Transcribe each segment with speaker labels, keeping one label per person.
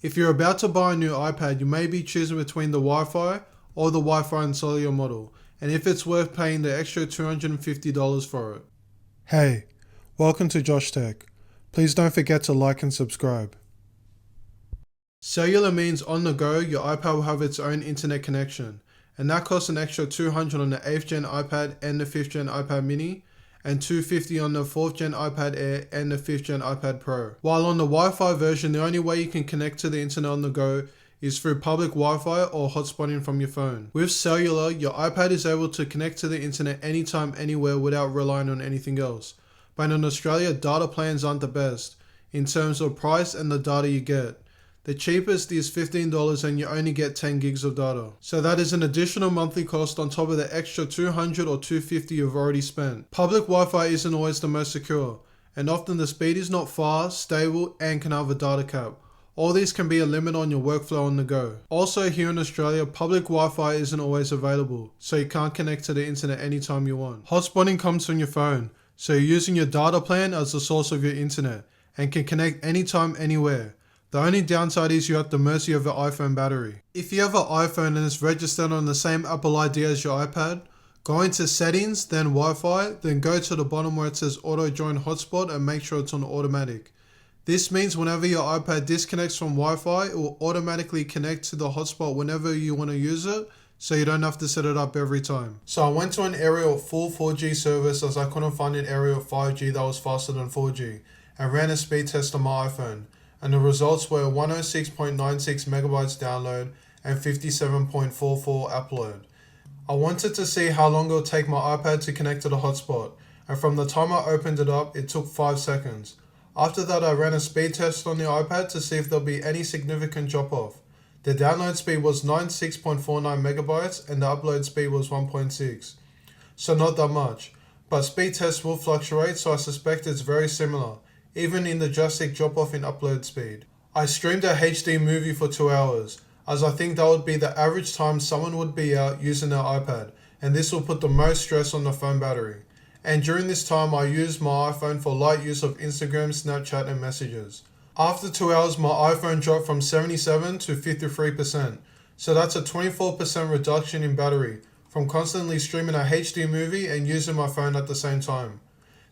Speaker 1: If you're about to buy a new iPad, you may be choosing between the Wi-Fi or the Wi-Fi and cellular model, and if it's worth paying the extra $250 for it. Hey, welcome to JxshTech. Please don't forget to like and subscribe. Cellular means on the go, your iPad will have its own internet connection, and that costs an extra $200 on the 8th gen iPad and the 5th gen iPad mini, and $250 on the 4th gen iPad Air and the 5th gen iPad Pro. While on the Wi-Fi version, the only way you can connect to the internet on the go is through public Wi-Fi or hotspotting from your phone. With cellular, your iPad is able to connect to the internet anytime, anywhere without relying on anything else. But in Australia, data plans aren't the best in terms of price and the data you get. The cheapest is $15 and you only get 10 gigs of data. So that is an additional monthly cost on top of the extra $200 or $250 you've already spent. Public Wi-Fi isn't always the most secure, and often the speed is not fast, stable, and can have a data cap. All these can be a limit on your workflow on the go. Also here in Australia, public Wi-Fi isn't always available, so you can't connect to the internet anytime you want. Hotspotting comes from your phone, so you're using your data plan as the source of your internet, and can connect anytime, anywhere. The only downside is you're at the mercy of your iPhone battery. If you have an iPhone and it's registered on the same Apple ID as your iPad, go into settings, then Wi-Fi, then go to the bottom where it says auto join hotspot and make sure it's on automatic. This means whenever your iPad disconnects from Wi-Fi, it will automatically connect to the hotspot whenever you want to use it, so you don't have to set it up every time. So I went to an area with full 4G service as I couldn't find an area with 5G that was faster than 4G, and ran a speed test on my iPhone. And the results were 106.96 megabytes download and 57.44 upload. I wanted to see how long it would take my iPad to connect to the hotspot, and from the time I opened it up, it took 5 seconds. After that, I ran a speed test on the iPad to see if there'll be any significant drop off. The download speed was 96.49 megabytes and the upload speed was 1.6. So not that much, but speed tests will fluctuate, so I suspect it's very similar, even in the drastic drop-off in upload speed. I streamed a HD movie for 2 hours, as I think that would be the average time someone would be out using their iPad, and this will put the most stress on the phone battery. And during this time, I used my iPhone for light use of Instagram, Snapchat, and messages. After 2 hours, my iPhone dropped from 77 to 53%, so that's a 24% reduction in battery from constantly streaming a HD movie and using my phone at the same time.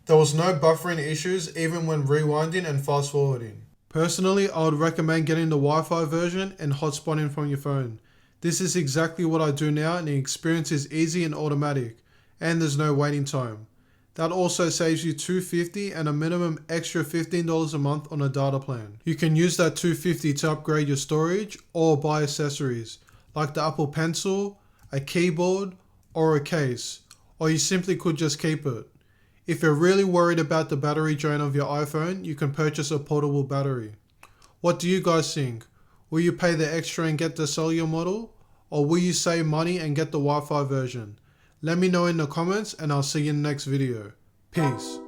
Speaker 1: There was no buffering issues even when rewinding and fast forwarding. Personally, I would recommend getting the Wi-Fi version and hotspotting from your phone. This is exactly what I do now, and the experience is easy and automatic, and there's no waiting time. That also saves you $250 and a minimum extra $15 a month on a data plan. You can use that $250 to upgrade your storage or buy accessories like the Apple Pencil, a keyboard, or a case, or you simply could just keep it. If you're really worried about the battery drain of your iPhone, you can purchase a portable battery. What do you guys think? Will you pay the extra and get the cellular model? Or will you save money and get the Wi-Fi version? Let me know in the comments and I'll see you in the next video. Peace.